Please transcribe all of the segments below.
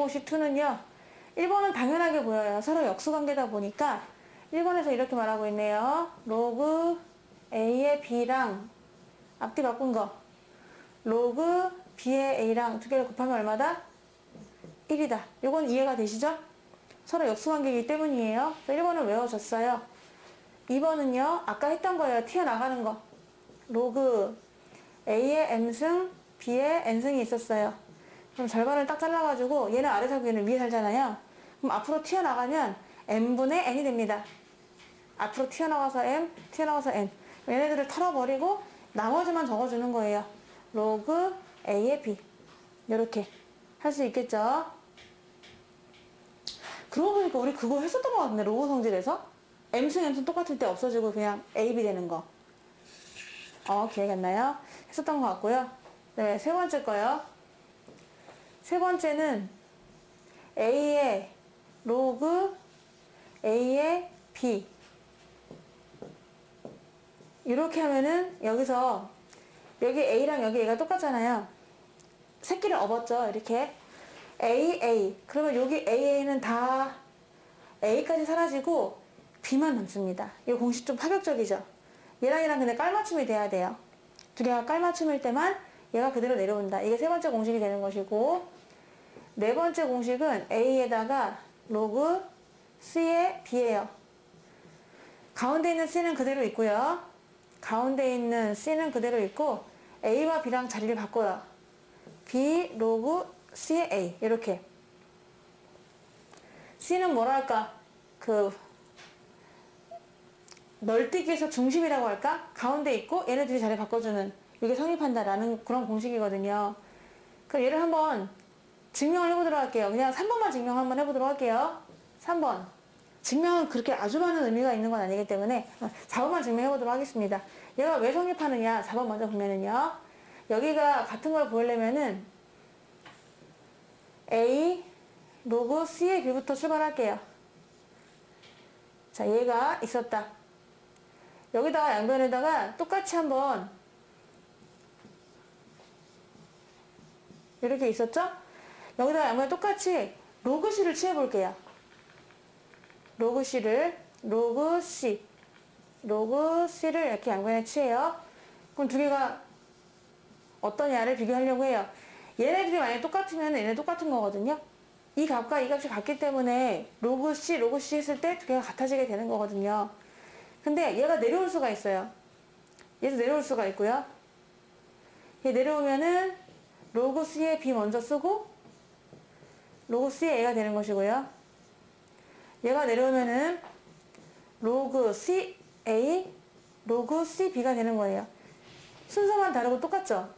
중요공식 2는요. 1번은 당연하게 보여요. 서로 역수관계다 보니까 1번에서 이렇게 말하고 있네요. 로그 A의 B랑 앞뒤 바꾼 거 로그 B의 A랑 두 개를 곱하면 얼마다? 1이다. 이건 이해가 되시죠? 서로 역수관계이기 때문이에요. 1번은 외워졌어요. 2번은요. 아까 했던 거예요. 튀어나가는 거. 로그 A의 M승 B의 N승이 있었어요. 그럼 절반을 딱 잘라가지고 얘는 아래 살고 얘는 위에 살잖아요. 그럼 앞으로 튀어나가면 M분의 N이 됩니다. 앞으로 튀어나와서 M, 튀어나와서 N. 얘네들을 털어버리고 나머지만 적어주는 거예요. 로그 A의 B. 이렇게 할 수 있겠죠? 그러고 보니까 우리 그거 했었던 것 같은데, 로그 성질에서? M승, N승 똑같을 때 없어지고 그냥 A, B 되는 거. 기억이 안 나요? 했었던 것 같고요. 네, 세 번째 거요. 세 번째는 A의 로그 A의 B. 이렇게 하면은 여기서 여기 A랑 여기 A가 똑같잖아요. 새끼를 업었죠. 이렇게 A, A. 그러면 여기 AA는 다 A까지 사라지고 B만 남습니다. 이 공식 좀 파격적이죠. 얘랑 얘랑 근데 깔맞춤이 돼야 돼요. 두 개가 깔맞춤일 때만 얘가 그대로 내려온다. 이게 세 번째 공식이 되는 것이고, 네 번째 공식은 A에다가 로그 C의 B예요. 가운데 있는 C는 그대로 있고요. 가운데 있는 C는 그대로 있고 A와 B랑 자리를 바꿔요. B 로그 C의 A. 이렇게. C는 뭐라 할까? 널뛰기에서 중심이라고 할까? 가운데 있고 얘네들이 자리 바꿔주는, 이게 성립한다라는 그런 공식이거든요. 그럼 얘를 한번 증명을 해보도록 할게요. 그냥 3번만 증명 한번 해보도록 할게요. 3번. 증명은 그렇게 아주 많은 의미가 있는 건 아니기 때문에 4번만 증명해보도록 하겠습니다. 얘가 왜 성립하느냐? 4번 먼저 보면은요. 여기가 같은 걸 보이려면은 A 로그 C의 B부터 출발할게요. 자, 얘가 있었다. 여기다가 양변에다가 똑같이 한번 이렇게 있었죠? 여기다가 양변에 똑같이 로그 C를 취해볼게요. 로그 C를 로그 C를 이렇게 양변에 취해요. 그럼 두 개가 어떠냐를 비교하려고 해요. 얘네들이 만약에 똑같으면 얘네 똑같은 거거든요. 이 값과 이 값이 같기 때문에 로그 C 했을 때 두 개가 같아지게 되는 거거든요. 근데 얘가 내려올 수가 있어요. 얘도 내려올 수가 있고요. 얘 내려오면은 로그 C의 B 먼저 쓰고 로그 C의 A가 되는 것이고요. 얘가 내려오면은 로그 C A 로그 C B가 되는 거예요. 순서만 다르고 똑같죠?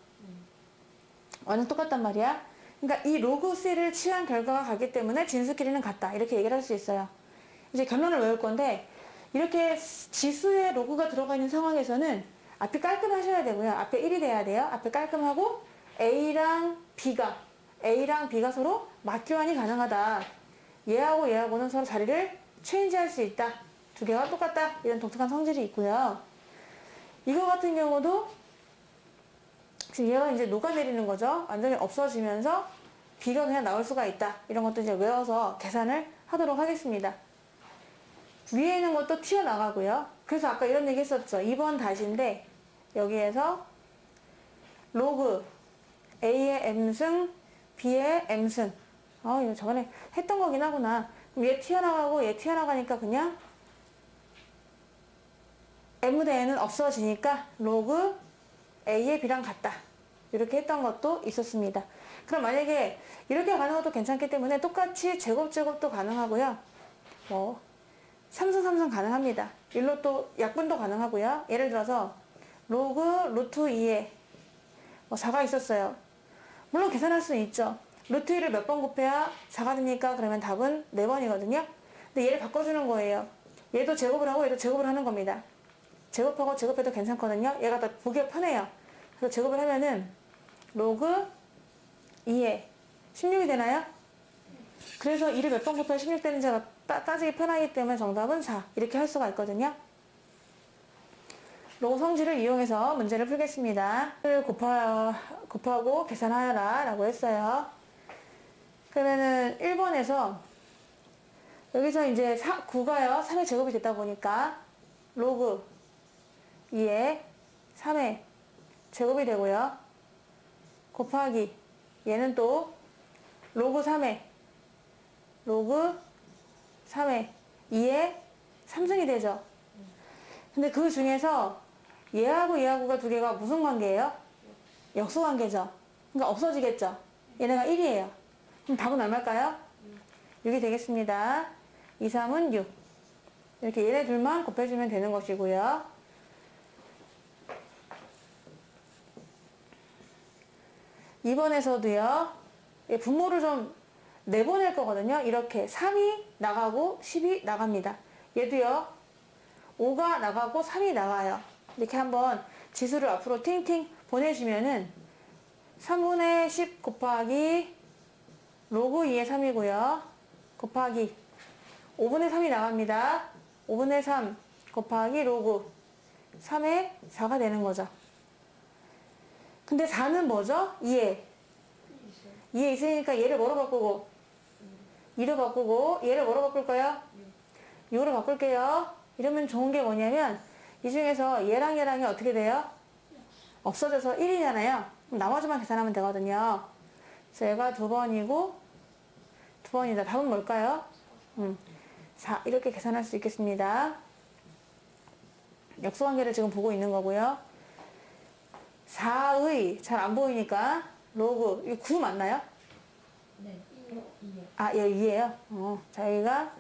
완전 똑같단 말이야. 그러니까 이 로그 C를 취한 결과가 같기 때문에 진수끼리는 같다. 이렇게 얘기를 할 수 있어요. 이제 결론을 외울 건데, 이렇게 지수에 로그가 들어가 있는 상황에서는 앞이 깔끔하셔야 되고요. 앞에 1이 돼야 돼요. 앞에 깔끔하고 A랑 B가 서로 맞교환이 가능하다. 얘하고 얘하고는 서로 자리를 체인지할 수 있다. 두 개가 똑같다. 이런 독특한 성질이 있고요. 이거 같은 경우도 지금 얘가 이제 녹아내리는 거죠. 완전히 없어지면서 B가 그냥 나올 수가 있다. 이런 것도 이제 외워서 계산을 하도록 하겠습니다. 위에 있는 것도 튀어나가고요. 그래서 아까 이런 얘기 했었죠. 2번 다시인데 여기에서 로그 A의 M승 B의 M승, 이거 저번에 했던 거긴 하구나. 그럼 얘 튀어나가고 얘 튀어나가니까 그냥 M 대 N은 없어지니까 로그 A의 B랑 같다. 이렇게 했던 것도 있었습니다. 그럼 만약에 이렇게 가는 것도 괜찮기 때문에 똑같이 제곱도 가능하고요. 삼승 가능합니다. 일로 또 약분도 가능하고요. 예를 들어서 로그 루트 2에 4가 있었어요. 물론 계산할 수는 있죠. 루트 2를 몇 번 곱해야 4가 되니까 그러면 답은 4번이거든요. 근데 얘를 바꿔주는 거예요. 얘도 제곱을 하고 얘도 제곱을 하는 겁니다. 제곱하고 제곱해도 괜찮거든요. 얘가 더 보기가 편해요. 그래서 제곱을 하면은 로그 2에 16이 되나요? 그래서 2를 몇 번 곱해야 16 되는지가 따지기 편하기 때문에 정답은 4. 이렇게 할 수가 있거든요. 로그 성질을 이용해서 문제를 풀겠습니다. 곱하고 계산하여라 라고 했어요. 그러면은 1번에서 여기서 이제 9가요. 3의 제곱이 됐다 보니까 로그 2에 3의 제곱이 되고요. 곱하기 얘는 또 로그 3의 2의 3승이 되죠. 근데 그 중에서 얘하고 얘하고가 두 개가 무슨 관계예요? 역수 관계죠. 그러니까 없어지겠죠. 얘네가 1이에요. 그럼 답은 얼마일까요? 6이 되겠습니다. 2, 3은 6. 이렇게 얘네 둘만 곱해주면 되는 것이고요. 2번에서도요. 분모를 좀 내보낼 거거든요. 이렇게 3이 나가고 10이 나갑니다. 얘도요. 5가 나가고 3이 나가요. 이렇게 한번 지수를 앞으로 팅팅 보내주면은 3분의 10 곱하기 로그 2의 3이고요. 곱하기 5분의 3이 나갑니다. 5분의 3 곱하기 로그 3의 4가 되는 거죠. 근데 4는 뭐죠? 2에 있으니까 얘를 뭐로 바꾸고 2로 바꾸고 얘를 뭐로 바꿀까요? 6으로 바꿀게요. 이러면 좋은 게 뭐냐면 이 중에서 얘랑 얘랑이 어떻게 돼요? 없어져서 1이잖아요. 그럼 나머지만 계산하면 되거든요. 그래서 얘가 2번이고 2번이다. 답은 뭘까요? 4 이렇게 계산할 수 있겠습니다. 역수관계를 지금 보고 있는 거고요. 4의 잘 안 보이니까 로그 이거 9 맞나요? 네. 2요. 아, 여기 2예요. 자, 여기가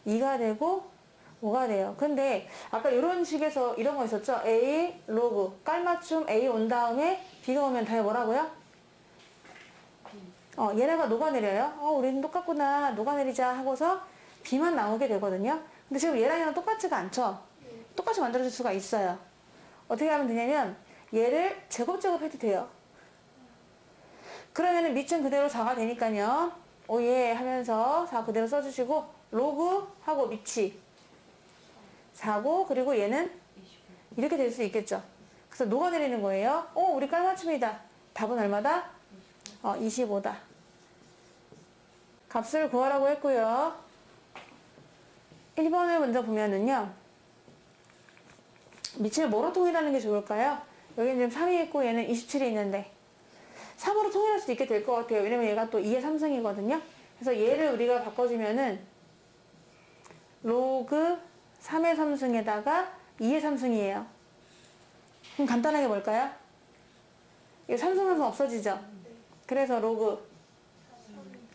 2가 되고 5가 돼요. 근데 아까 이런 식에서 이런 거 있었죠? A 로그 깔맞춤 A 온 다음에 B가 오면 다 뭐라고요? 얘네가 녹아내려요. 우리는 똑같구나. 녹아내리자 하고서 B만 나오게 되거든요. 근데 지금 얘랑 얘랑 똑같지가 않죠? 똑같이 만들어줄 수가 있어요. 어떻게 하면 되냐면 얘를 제곱해도 돼요. 그러면은 밑은 그대로 4가 되니까요. 오예 하면서 4 그대로 써주시고 로그 하고 밑이 4고 그리고 얘는 이렇게 될 수 있겠죠. 그래서 녹아내리는 거예요. 우리 깔맞춤이다. 답은 얼마다? 25다. 값을 구하라고 했고요. 1번을 먼저 보면은요. 밑을 뭐로 통일하는 게 좋을까요? 여기는 지금 3이 있고 얘는 27이 있는데 3으로 통일할 수 있게 될 것 같아요. 왜냐면 얘가 또 2의 3승이거든요. 그래서 얘를 우리가 바꿔주면은 로그 3의 3승에다가 2의 3승이에요. 그럼 간단하게 뭘까요? 이거 3승 없어지죠? 그래서 로그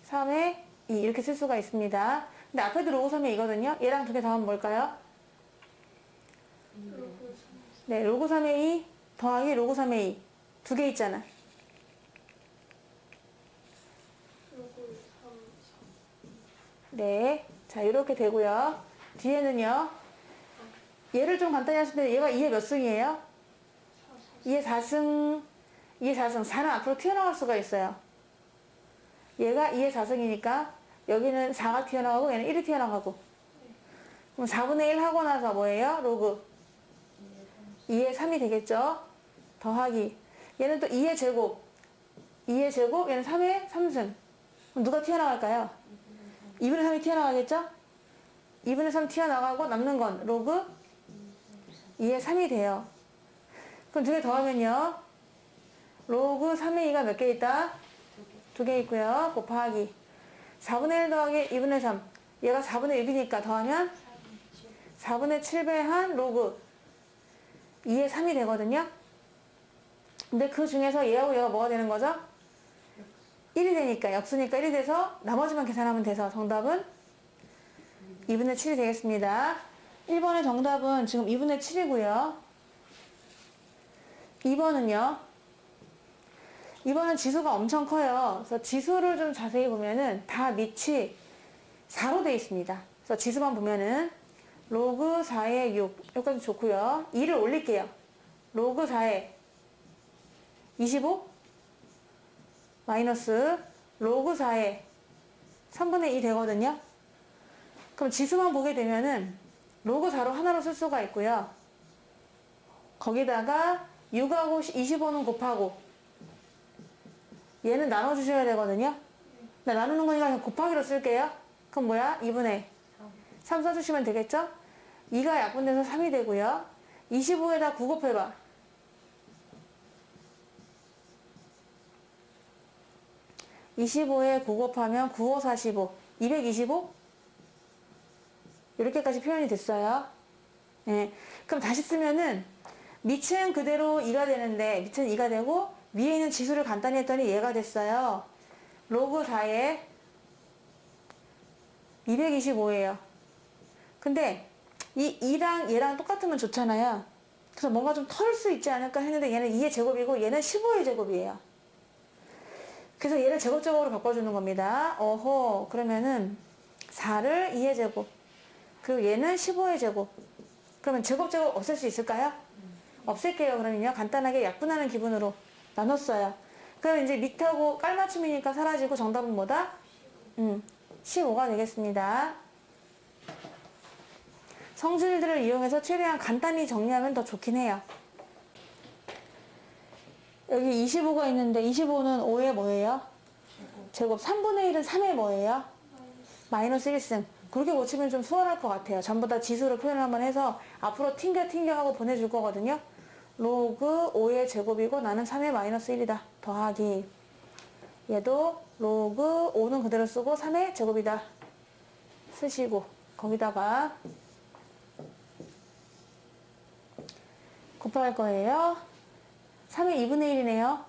3의 2 이렇게 쓸 수가 있습니다. 근데 앞에도 로그 3의 2거든요. 얘랑 두 개 더하면 뭘까요? 네, 로그 3의 2 더하기 로그 3의 2 두 개 있잖아. 네, 자 이렇게 되고요. 뒤에는요. 얘를 좀 간단히 하시는데 얘가 2의 몇 승이에요? 2의 4승. 2의 4승. 4는 앞으로 튀어나갈 수가 있어요. 얘가 2의 4승이니까 여기는 4가 튀어나가고 얘는 1이 튀어나가고. 그럼 4분의 1 하고 나서 뭐예요? 로그 2의 3이 되겠죠? 더하기 얘는 또 2의 제곱 2의 제곱 얘는 3의 3승. 그럼 누가 튀어나갈까요? 2분의 3이 튀어나가겠죠? 2분의 3 튀어나가고 남는 건 로그 2의 3이 돼요. 그럼 두 개 더하면요. 로그 3의 2가 몇 개 있다? 두 개 있고요. 곱하기 4분의 1 더하기 2분의 3. 얘가 4분의 6이니까 더하면 4분의 7배한 로그 2의 3이 되거든요. 근데 그 중에서 얘하고 얘가 뭐가 되는 거죠? 1이 되니까 역수니까 1이 돼서 나머지만 계산하면 돼서 정답은 2분의 7이 되겠습니다. 1번의 정답은 지금 2분의 7이고요. 2번은요. 2번은 지수가 엄청 커요. 그래서 지수를 좀 자세히 보면은 다 밑이 4로 되어 있습니다. 그래서 지수만 보면은 로그 4의 6 여기까지 좋고요. 2를 올릴게요. 로그 4의 25 마이너스 로그 4의 3분의 2 되거든요. 그럼 지수만 보게 되면은 로그 4로 하나로 쓸 수가 있고요. 거기다가 6하고 25는 곱하고 얘는 나눠주셔야 되거든요. 나 나누는 거니까 그냥 곱하기로 쓸게요. 그럼 뭐야? 2분의 3 써주시면 되겠죠? 2가 약분돼서 3이 되고요. 25에다 9 곱해봐. 25에 9 곱하면 9, 5, 45. 225? 이렇게까지 표현이 됐어요. 예. 그럼 다시 쓰면은 밑은 그대로 2가 되는데 밑은 2가 되고 위에 있는 지수를 간단히 했더니 얘가 됐어요. 로그 4에 225예요. 근데 이 2랑 얘랑 똑같으면 좋잖아요. 그래서 뭔가 좀 털 수 있지 않을까 했는데 얘는 2의 제곱이고 얘는 15의 제곱이에요. 그래서 얘를 제곱적으로 바꿔주는 겁니다. 어허, 그러면은 4를 2의 제곱, 그리고 얘는 15의 제곱. 그러면 제곱 없앨 수 있을까요? 없앨게요. 그러면요. 간단하게 약분하는 기분으로 나눴어요. 그럼 이제 밑하고 깔맞춤이니까 사라지고 정답은 뭐다? 15가 되겠습니다. 성질들을 이용해서 최대한 간단히 정리하면 더 좋긴 해요. 여기 25가 있는데 25는 5의 뭐예요? 제곱. 3분의 1은 3의 뭐예요? 마이너스 1승. 그렇게 고치면 좀 수월할 것 같아요. 전부 다 지수로 표현을 한번 해서 앞으로 튕겨 하고 보내줄 거거든요. 로그 5의 제곱이고 나는 3의 마이너스 1이다. 더하기. 얘도 로그 5는 그대로 쓰고 3의 제곱이다. 쓰시고 거기다가 곱할 거예요. 3의 2분의 1이네요.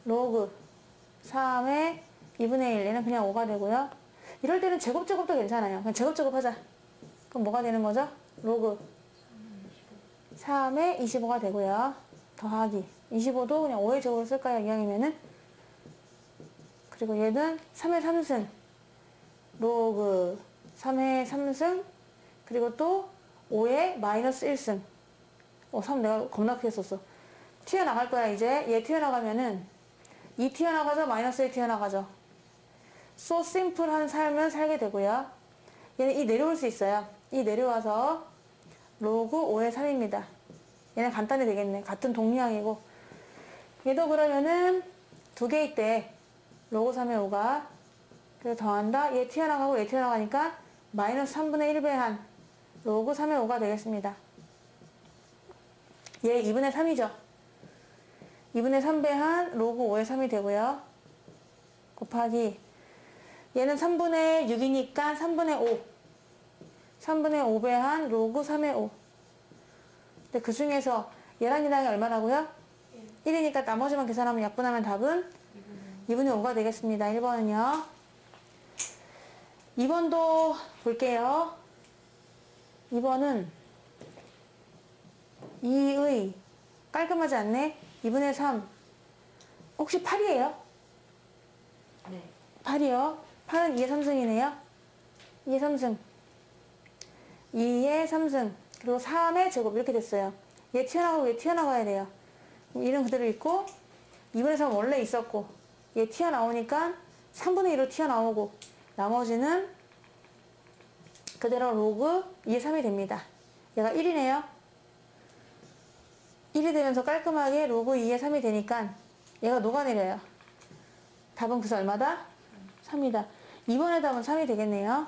로그 3의 2분의 1. 얘는 그냥 5가 되고요. 이럴 때는 제곱도 괜찮아요. 그냥 제곱 하자. 그럼 뭐가 되는 거죠? 로그 3의 25가 되고요. 더하기 25도 그냥 5의 제곱으로 쓸까요? 이왕이면은. 그리고 얘는 3의 3승 로그 3의 3승 그리고 또 5의 마이너스 1승 3 내가 겁나 크게 썼어. 튀어나갈 거야 이제. 얘 튀어나가면은 2 튀어나가죠? 마이너스 1 튀어나가죠? so simple한 삶을 살게 되고요. 얘는 이 내려올 수 있어요. 이 내려와서 로그 5의 3입니다. 얘는 간단히 되겠네. 같은 동량이고. 얘도 그러면은 두 개 있대. 로그 3의 5가. 그래서 더한다. 얘 튀어나가고 얘 튀어나가니까 마이너스 3분의 1배한 로그 3의 5가 되겠습니다. 얘 2분의 3이죠. 2분의 3배한 로그 5의 3이 되고요. 곱하기 얘는 3분의 6이니까 3분의 5. 3분의 5배한 로그 3의 5. 근데 그 중에서 얘랑 얘랑이 얼마라고요? 1이니까 나머지만 계산하면 약분하면 답은 2분의 5가 되겠습니다. 1번은요. 2번도 볼게요. 2번은 2의 깔끔하지 않네? 2분의 3. 혹시 8이에요? 네. 8이요. 8은 2의 3승이네요. 2의 3승. 2의 3승. 그리고 3의 제곱 이렇게 됐어요. 얘 튀어나가고 얘 튀어나가야 돼요. 1은 그대로 있고 2분의 3은 원래 있었고 얘 튀어나오니까 3분의 1로 튀어나오고 나머지는 그대로 로그 2의 3이 됩니다. 얘가 1이네요. 1이 되면서 깔끔하게 로그 2의 3이 되니까 얘가 녹아내려요. 답은 그래서 얼마다? 3이다. 2번의 답은 3이 되겠네요.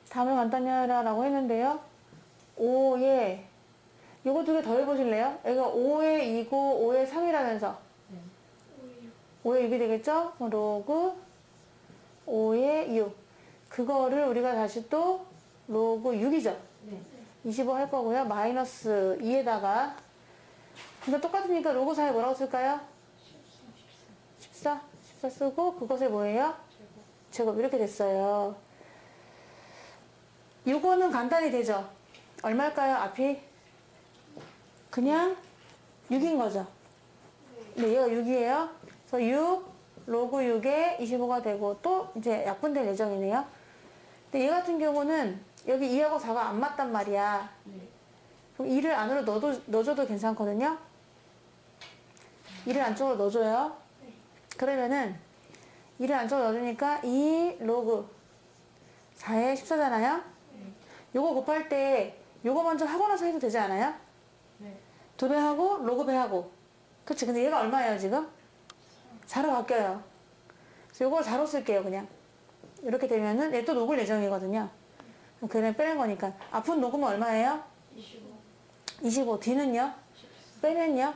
답을 간단히 하라고 했는데요. 5에 요거 두 개 더 해보실래요? 여기가 5에 2고 5에 3이라면서 네. 5에 6이 되겠죠? 로그 5에 6. 그거를 우리가 다시 또 로그 6이죠? 네. 25 할 거고요. 마이너스 2에다가 근데 똑같으니까 로그 4에 뭐라고 쓸까요? 14 쓰고 그것을 뭐예요? 제곱 이렇게 됐어요. 요거는 간단히 되죠? 얼마일까요? 앞이? 그냥 6인 거죠? 네, 얘가 6이에요. 그래서 6, 로그 6에 25가 되고 또 이제 약분될 예정이네요. 근데 얘 같은 경우는 여기 2하고 4가 안 맞단 말이야. 네. 그럼 2를 안으로 넣어줘도 괜찮거든요? 2를 안쪽으로 넣어줘요. 그러면은 2를 안쪽으로 넣어주니까 2 로그 4에 14잖아요? 요거 곱할 때 요거 먼저 하고 나서 해도 되지 않아요? 네. 2배 하고 로그 배 하고. 그치? 근데 얘가 얼마예요 지금? 4로 바뀌어요. 그래서 요걸 4로 쓸게요, 그냥. 이렇게 되면은 얘 또 녹을 예정이거든요. 그냥 빼는 거니까. 앞은 녹으면 얼마예요? 25. 25. 뒤는요? 빼면요?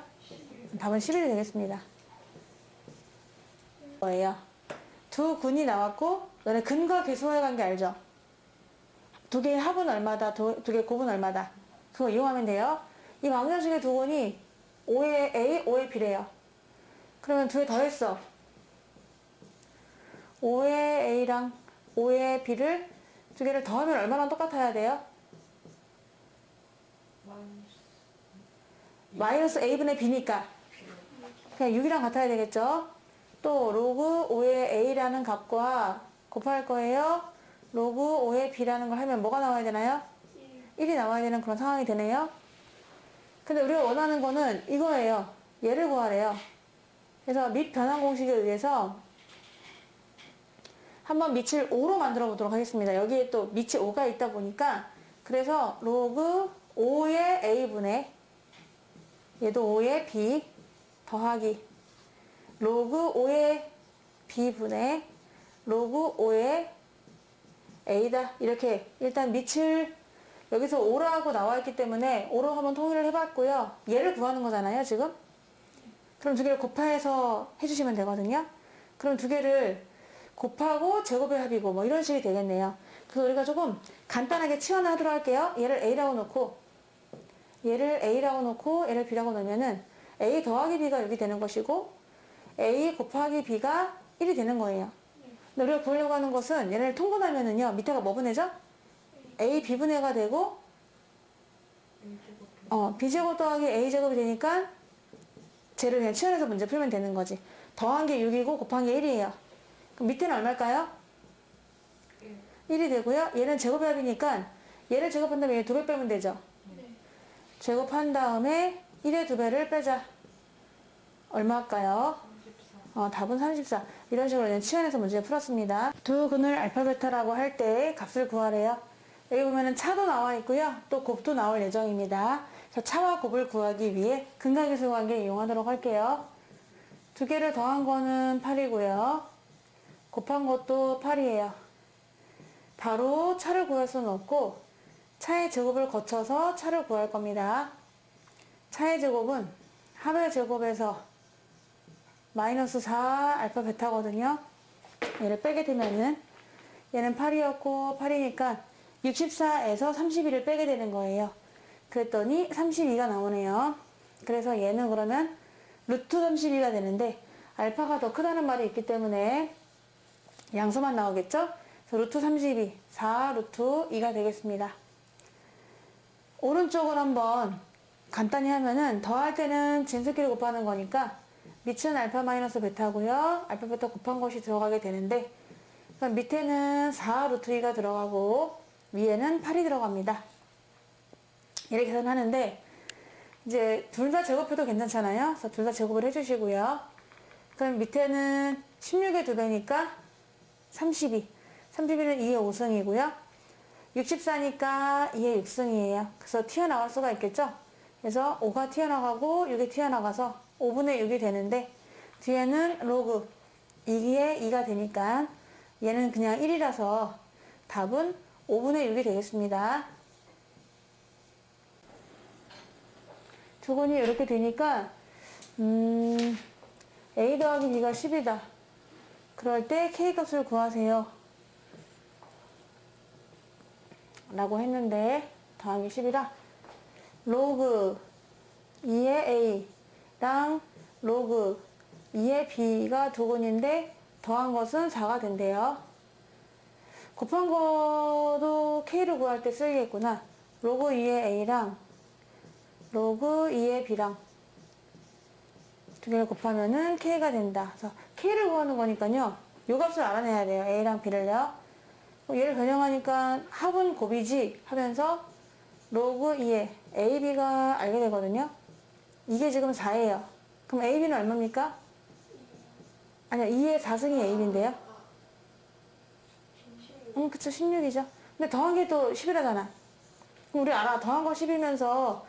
답은 11이 되겠습니다. 뭐예요? 두 근이 나왔고, 너네 근과 계수와의 관계 알죠? 두 개의 합은 얼마다, 두 개의 곱은 얼마다. 그거 이용하면 돼요. 이 방정식의 두 근이 5의 A, 5의 B래요. 그러면 두 개 더했어. 5의 A랑 5의 B를 두 개를 더하면 얼마나 똑같아야 돼요? 마이너스 A분의 B니까. 그냥 6이랑 같아야 되겠죠? 또 로그 5의 A라는 값과 곱할 거예요. 로그 5의 B라는 걸 하면 뭐가 나와야 되나요? 1이 나와야 되는 그런 상황이 되네요. 근데 우리가 원하는 거는 이거예요. 얘를 구하래요. 그래서 밑 변환 공식에 의해서 한번 밑을 5로 만들어 보도록 하겠습니다. 여기에 또 밑이 5가 있다 보니까 그래서 로그 5의 A분의 얘도 5의 B 더하기 로그 5의 B분의 로그 5의 A다. 이렇게 일단 밑을 여기서 5라고 나와 있기 때문에 5로 한번 통일을 해봤고요. 얘를 구하는 거잖아요, 지금. 그럼 두 개를 곱해서 해주시면 되거든요. 그럼 두 개를 곱하고 제곱의 합이고 뭐 이런 식이 되겠네요. 그래서 우리가 조금 간단하게 치환하도록 할게요. 얘를 A라고 놓고 얘를 B라고 놓으면은 A 더하기 B가 여기 되는 것이고 A 곱하기 B가 1이 되는 거예요. 근데 우리가 구하려고 하는 것은 얘를 통분하면은요, 밑에가 뭐 분해죠? A B분해가 되고, B제곱 더하기 A제곱이 되니까, 쟤를 그냥 치환해서 문제 풀면 되는 거지. 더한 게 6이고, 곱한 게 1이에요. 그럼 밑에는 얼마일까요? 1이 되고요. 얘는 제곱의 합이니까, 얘를 제곱한 다음에 얘 2배 빼면 되죠? 제곱한 다음에 1의 2배를 빼자. 얼마일까요? 답은 34. 이런 식으로 그냥 치환해서 문제 풀었습니다. 두 근을 알파 베타라고 할 때 값을 구하래요. 여기 보면은 차도 나와 있고요. 또 곱도 나올 예정입니다. 그래서 차와 곱을 구하기 위해 근각계수 관계 이용하도록 할게요. 두 개를 더한 거는 8이고요. 곱한 것도 8이에요. 바로 차를 구할 수는 없고 차의 제곱을 거쳐서 차를 구할 겁니다. 차의 제곱은 합의 제곱에서 마이너스 4 알파 베타거든요. 얘를 빼게 되면은 얘는 8이었고 8이니까 64에서 32를 빼게 되는 거예요. 그랬더니 32가 나오네요. 그래서 얘는 그러면 루트 32가 되는데 알파가 더 크다는 말이 있기 때문에 양수만 나오겠죠? 그래서 루트 32, 4 루트 2가 되겠습니다. 오른쪽을 한번 간단히 하면은 더할 때는 진수끼리 곱하는 거니까 밑은 알파 마이너스 베타고요. 알파 베타 곱한 것이 들어가게 되는데 그럼 밑에는 4 루트 2가 들어가고 위에는 8이 들어갑니다. 이렇게 계산하는데 이제 둘 다 제곱해도 괜찮잖아요. 그래서 둘 다 제곱을 해주시고요. 그럼 밑에는 16의 2배니까 32. 32는 2의 5승이고요. 64니까 2의 6승이에요. 그래서 튀어나갈 수가 있겠죠. 그래서 5가 튀어나가고 6이 튀어나가서 5분의 6이 되는데 뒤에는 로그 2의 2가 되니까 얘는 그냥 1이라서 답은 5분의 6이 되겠습니다. 두 근이 이렇게 되니까 A 더하기 B가 10이다. 그럴 때 K값을 구하세요. 라고 했는데 더하기 10이라 로그 2의 A랑 로그 2의 B가 두 근인데 더한 것은 4가 된대요. 곱한 거도 K를 구할 때 쓰이겠구나. 로그 2의 A랑 로그 2의 B랑 두 개를 곱하면은 K가 된다. 그래서 K를 구하는 거니까요. 요 값을 알아내야 돼요. A랑 B를요. 얘를 변형하니까 합은 곱이지 하면서 로그 2의 AB가 알게 되거든요. 이게 지금 4예요. 그럼 AB는 얼마입니까? 아니요. 2의 4승이 AB인데요. 그쵸. 16이죠. 근데 더한 게 또 11이잖아. 그럼 우리 알아. 더한 거 10이면서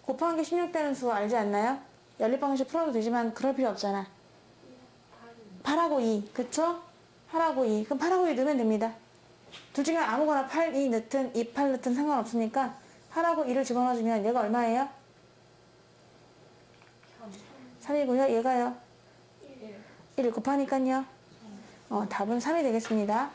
곱한 게 16 되는 수 알지 않나요? 연립방식 풀어도 되지만 그럴 필요 없잖아. 8하고 2. 그쵸? 8하고 2. 그럼 8하고 2 넣으면 됩니다. 둘 중에 아무거나 8, 2 넣든 2, 8 넣든 상관없으니까 8하고 2를 집어넣어주면 얘가 얼마예요? 3이고요. 얘가요? 1 곱하니까요. 답은 3이 되겠습니다.